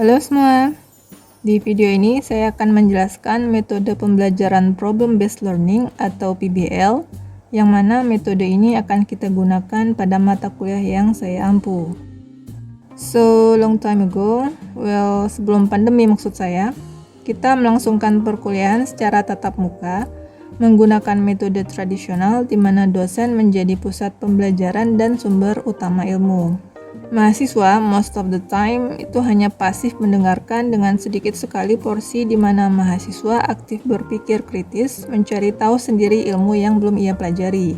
Halo semua, di video ini saya akan menjelaskan metode pembelajaran Problem Based Learning atau PBL, yang mana metode ini akan kita gunakan pada mata kuliah yang saya ampu. So, long time ago, sebelum pandemi maksud saya, kita melangsungkan perkuliahan secara tatap muka, menggunakan metode tradisional di mana dosen menjadi pusat pembelajaran dan sumber utama ilmu. Mahasiswa, most of the time, itu hanya pasif mendengarkan dengan sedikit sekali porsi di mana mahasiswa aktif berpikir kritis, mencari tahu sendiri ilmu yang belum ia pelajari.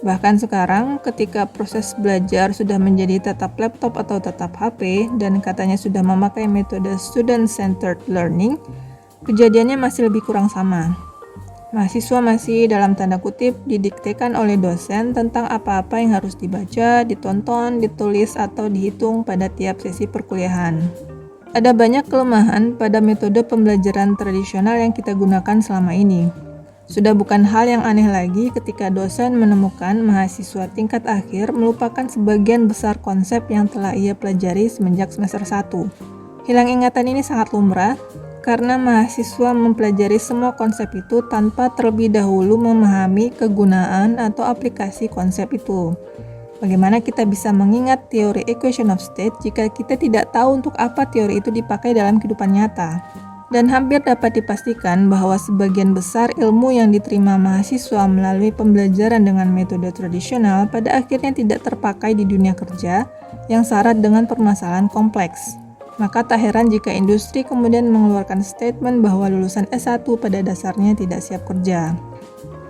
Bahkan sekarang, ketika proses belajar sudah menjadi tatap laptop atau tatap HP, dan katanya sudah memakai metode student-centered learning, kejadiannya masih lebih kurang sama. Mahasiswa masih dalam tanda kutip didiktekan oleh dosen tentang apa-apa yang harus dibaca, ditonton, ditulis, atau dihitung pada tiap sesi perkuliahan. Ada banyak kelemahan pada metode pembelajaran tradisional yang kita gunakan selama ini. Sudah bukan hal yang aneh lagi ketika dosen menemukan mahasiswa tingkat akhir melupakan sebagian besar konsep yang telah ia pelajari semenjak semester 1. Hilang ingatan ini sangat lumrah, karena mahasiswa mempelajari semua konsep itu tanpa terlebih dahulu memahami kegunaan atau aplikasi konsep itu. Bagaimana kita bisa mengingat teori equation of state jika kita tidak tahu untuk apa teori itu dipakai dalam kehidupan nyata? Dan hampir dapat dipastikan bahwa sebagian besar ilmu yang diterima mahasiswa melalui pembelajaran dengan metode tradisional pada akhirnya tidak terpakai di dunia kerja yang syarat dengan permasalahan kompleks. Maka tak heran jika industri kemudian mengeluarkan statement bahwa lulusan S1 pada dasarnya tidak siap kerja.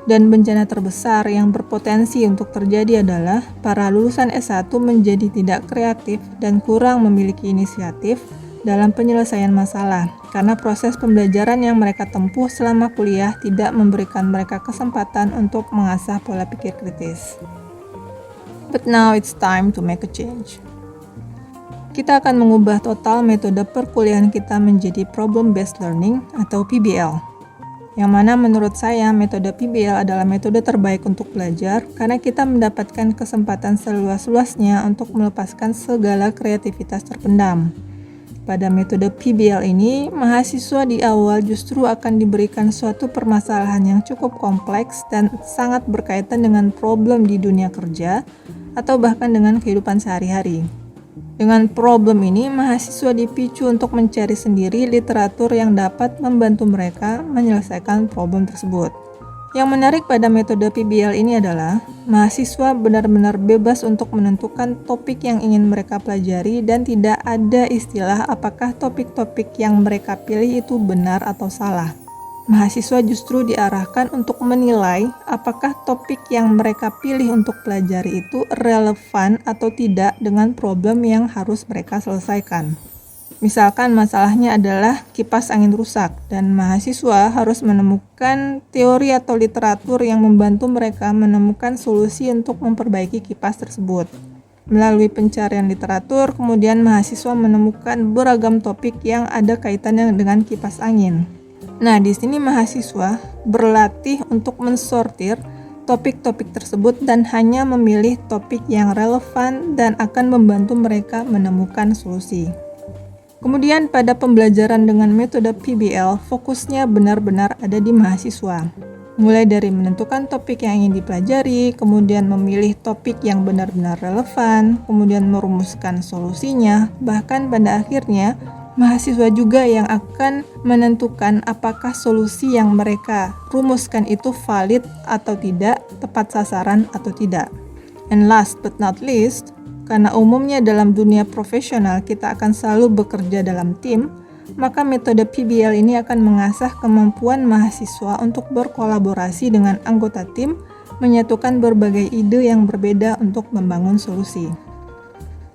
Dan bencana terbesar yang berpotensi untuk terjadi adalah para lulusan S1 menjadi tidak kreatif dan kurang memiliki inisiatif dalam penyelesaian masalah, karena proses pembelajaran yang mereka tempuh selama kuliah tidak memberikan mereka kesempatan untuk mengasah pola pikir kritis. But now it's time to make a change. Kita akan mengubah total metode perkuliahan kita menjadi Problem Based Learning atau PBL. Yang mana menurut saya metode PBL adalah metode terbaik untuk belajar karena kita mendapatkan kesempatan seluas-luasnya untuk melepaskan segala kreativitas terpendam. Pada metode PBL ini, mahasiswa di awal justru akan diberikan suatu permasalahan yang cukup kompleks dan sangat berkaitan dengan problem di dunia kerja atau bahkan dengan kehidupan sehari-hari. Dengan problem ini, mahasiswa dipicu untuk mencari sendiri literatur yang dapat membantu mereka menyelesaikan problem tersebut. Yang menarik pada metode PBL ini adalah, mahasiswa benar-benar bebas untuk menentukan topik yang ingin mereka pelajari dan tidak ada istilah apakah topik-topik yang mereka pilih itu benar atau salah. Mahasiswa justru diarahkan untuk menilai apakah topik yang mereka pilih untuk pelajari itu relevan atau tidak dengan problem yang harus mereka selesaikan. Misalkan masalahnya adalah kipas angin rusak dan mahasiswa harus menemukan teori atau literatur yang membantu mereka menemukan solusi untuk memperbaiki kipas tersebut. Melalui pencarian literatur, kemudian mahasiswa menemukan beragam topik yang ada kaitannya dengan kipas angin. Nah, di sini mahasiswa berlatih untuk mensortir topik-topik tersebut dan hanya memilih topik yang relevan dan akan membantu mereka menemukan solusi. Kemudian pada pembelajaran dengan metode PBL, fokusnya benar-benar ada di mahasiswa. Mulai dari menentukan topik yang ingin dipelajari, kemudian memilih topik yang benar-benar relevan, kemudian merumuskan solusinya, bahkan pada akhirnya mahasiswa juga yang akan menentukan apakah solusi yang mereka rumuskan itu valid atau tidak, tepat sasaran atau tidak. And last but not least, karena umumnya dalam dunia profesional kita akan selalu bekerja dalam tim, maka metode PBL ini akan mengasah kemampuan mahasiswa untuk berkolaborasi dengan anggota tim, menyatukan berbagai ide yang berbeda untuk membangun solusi.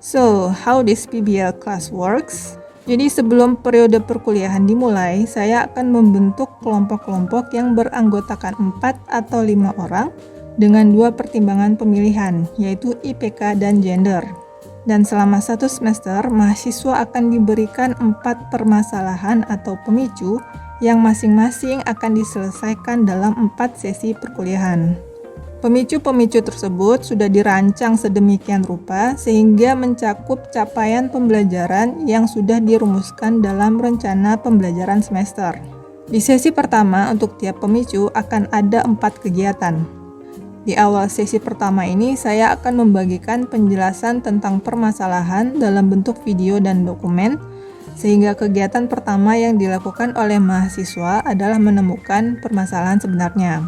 So, how this PBL class works? Jadi sebelum periode perkuliahan dimulai, saya akan membentuk kelompok-kelompok yang beranggotakan 4 atau 5 orang dengan 2 pertimbangan pemilihan, yaitu IPK dan gender. Dan selama 1 semester, mahasiswa akan diberikan 4 permasalahan atau pemicu yang masing-masing akan diselesaikan dalam 4 sesi perkuliahan. Pemicu-pemicu tersebut sudah dirancang sedemikian rupa sehingga mencakup capaian pembelajaran yang sudah dirumuskan dalam rencana pembelajaran semester. Di sesi pertama untuk tiap pemicu akan ada 4 kegiatan. Di awal sesi pertama ini saya akan membagikan penjelasan tentang permasalahan dalam bentuk video dan dokumen, sehingga kegiatan pertama yang dilakukan oleh mahasiswa adalah menemukan permasalahan sebenarnya.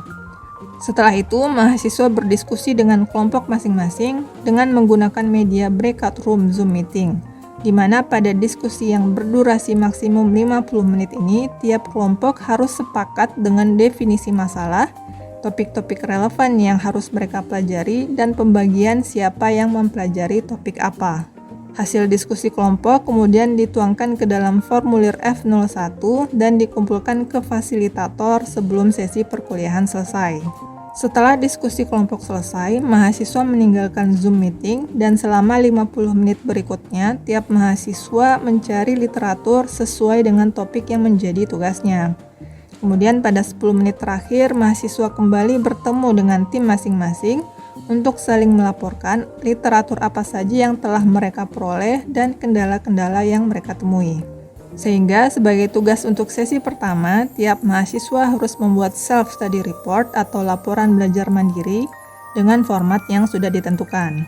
Setelah itu, mahasiswa berdiskusi dengan kelompok masing-masing dengan menggunakan media breakout room Zoom meeting, di mana pada diskusi yang berdurasi maksimum 50 menit ini, tiap kelompok harus sepakat dengan definisi masalah, topik-topik relevan yang harus mereka pelajari, dan pembagian siapa yang mempelajari topik apa. Hasil diskusi kelompok kemudian dituangkan ke dalam formulir F01 dan dikumpulkan ke fasilitator sebelum sesi perkuliahan selesai. Setelah diskusi kelompok selesai, mahasiswa meninggalkan Zoom meeting dan selama 50 menit berikutnya, tiap mahasiswa mencari literatur sesuai dengan topik yang menjadi tugasnya. Kemudian pada 10 menit terakhir, mahasiswa kembali bertemu dengan tim masing-masing untuk saling melaporkan literatur apa saja yang telah mereka peroleh dan kendala-kendala yang mereka temui. Sehingga sebagai tugas untuk sesi pertama, tiap mahasiswa harus membuat self-study report atau laporan belajar mandiri dengan format yang sudah ditentukan.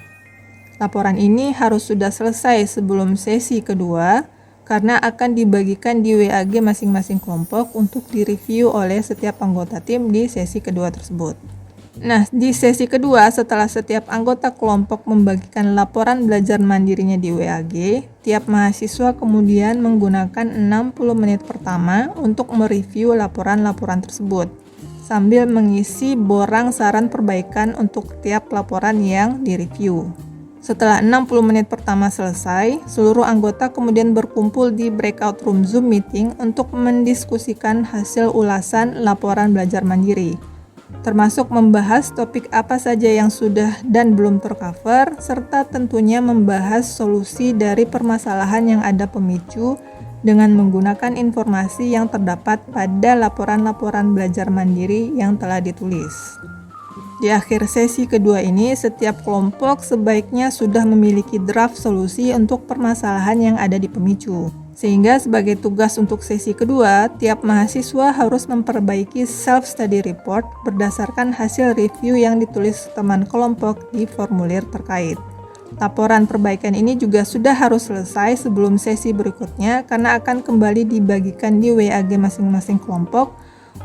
Laporan ini harus sudah selesai sebelum sesi kedua karena akan dibagikan di WAG masing-masing kelompok untuk direview oleh setiap anggota tim di sesi kedua tersebut. Nah, di sesi kedua setelah setiap anggota kelompok membagikan laporan belajar mandirinya di WAG, tiap mahasiswa kemudian menggunakan 60 menit pertama untuk mereview laporan-laporan tersebut, sambil mengisi borang saran perbaikan untuk tiap laporan yang direview. Setelah 60 menit pertama selesai, seluruh anggota kemudian berkumpul di breakout room Zoom meeting untuk mendiskusikan hasil ulasan laporan belajar mandiri, termasuk membahas topik apa saja yang sudah dan belum tercover, serta tentunya membahas solusi dari permasalahan yang ada pemicu dengan menggunakan informasi yang terdapat pada laporan-laporan belajar mandiri yang telah ditulis. Di akhir sesi kedua ini, setiap kelompok sebaiknya sudah memiliki draft solusi untuk permasalahan yang ada di pemicu. Sehingga sebagai tugas untuk sesi kedua, tiap mahasiswa harus memperbaiki self-study report berdasarkan hasil review yang ditulis teman kelompok di formulir terkait. Laporan perbaikan ini juga sudah harus selesai sebelum sesi berikutnya karena akan kembali dibagikan di WAG masing-masing kelompok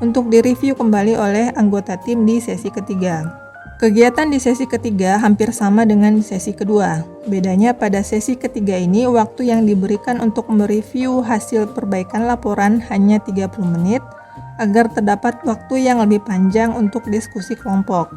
untuk direview kembali oleh anggota tim di sesi ketiga. Kegiatan di sesi ketiga hampir sama dengan di sesi kedua. Bedanya pada sesi ketiga ini, waktu yang diberikan untuk mereview hasil perbaikan laporan hanya 30 menit, agar terdapat waktu yang lebih panjang untuk diskusi kelompok.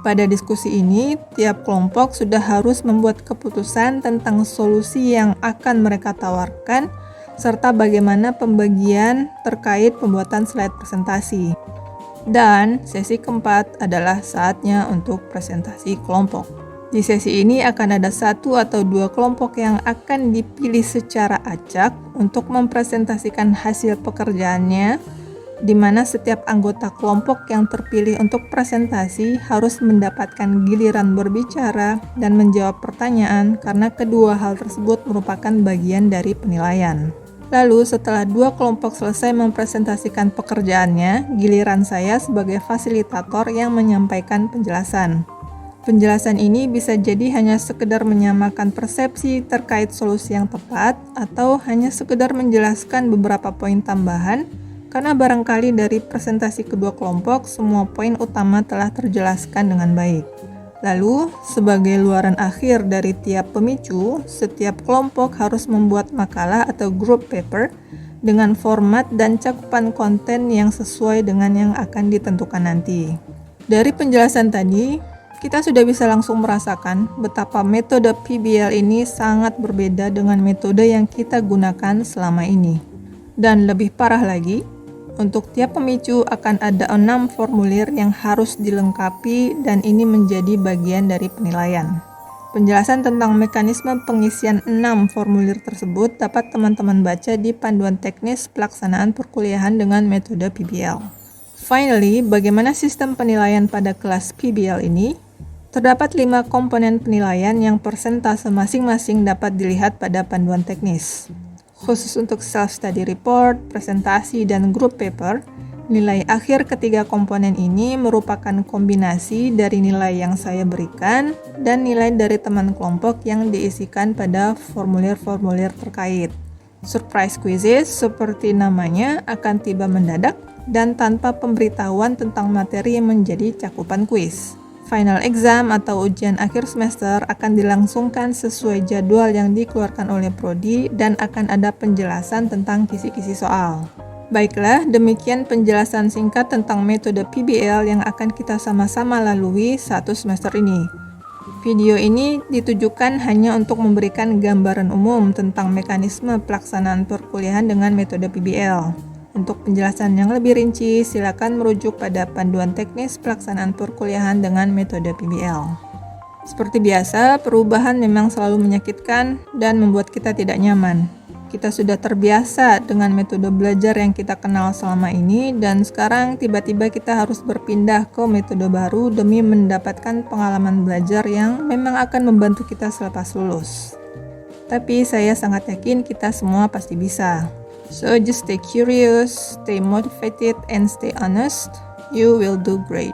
Pada diskusi ini, tiap kelompok sudah harus membuat keputusan tentang solusi yang akan mereka tawarkan, serta bagaimana pembagian terkait pembuatan slide presentasi. Dan sesi keempat adalah saatnya untuk presentasi kelompok. Di sesi ini akan ada 1 atau 2 kelompok yang akan dipilih secara acak untuk mempresentasikan hasil pekerjaannya, di mana setiap anggota kelompok yang terpilih untuk presentasi harus mendapatkan giliran berbicara dan menjawab pertanyaan karena kedua hal tersebut merupakan bagian dari penilaian. Lalu setelah 2 kelompok selesai mempresentasikan pekerjaannya, giliran saya sebagai fasilitator yang menyampaikan penjelasan. Penjelasan ini bisa jadi hanya sekedar menyamakan persepsi terkait solusi yang tepat atau hanya sekedar menjelaskan beberapa poin tambahan karena barangkali dari presentasi kedua kelompok semua poin utama telah terjelaskan dengan baik. Lalu, sebagai luaran akhir dari tiap pemicu, setiap kelompok harus membuat makalah atau group paper dengan format dan cakupan konten yang sesuai dengan yang akan ditentukan nanti. Dari penjelasan tadi, kita sudah bisa langsung merasakan betapa metode PBL ini sangat berbeda dengan metode yang kita gunakan selama ini. Dan lebih parah lagi, untuk tiap pemicu akan ada 6 formulir yang harus dilengkapi dan ini menjadi bagian dari penilaian. Penjelasan tentang mekanisme pengisian 6 formulir tersebut dapat teman-teman baca di panduan teknis pelaksanaan perkuliahan dengan metode PBL. Finally, bagaimana sistem penilaian pada kelas PBL ini? Terdapat 5 komponen penilaian yang persentase masing-masing dapat dilihat pada panduan teknis. Khusus untuk self-study report, presentasi, dan group paper, nilai akhir ketiga komponen ini merupakan kombinasi dari nilai yang saya berikan dan nilai dari teman kelompok yang diisikan pada formulir-formulir terkait. Surprise quizzes, seperti namanya, akan tiba mendadak dan tanpa pemberitahuan tentang materi yang menjadi cakupan kuis. Final exam atau ujian akhir semester akan dilangsungkan sesuai jadwal yang dikeluarkan oleh Prodi dan akan ada penjelasan tentang kisi-kisi soal. Baiklah, demikian penjelasan singkat tentang metode PBL yang akan kita sama-sama lalui satu semester ini. Video ini ditujukan hanya untuk memberikan gambaran umum tentang mekanisme pelaksanaan perkuliahan dengan metode PBL. Untuk penjelasan yang lebih rinci, silakan merujuk pada panduan teknis pelaksanaan perkuliahan dengan metode PBL. Seperti biasa, perubahan memang selalu menyakitkan dan membuat kita tidak nyaman. Kita sudah terbiasa dengan metode belajar yang kita kenal selama ini, dan sekarang tiba-tiba kita harus berpindah ke metode baru demi mendapatkan pengalaman belajar yang memang akan membantu kita selepas lulus. Tapi saya sangat yakin kita semua pasti bisa. So just stay curious, stay motivated, and stay honest. You will do great.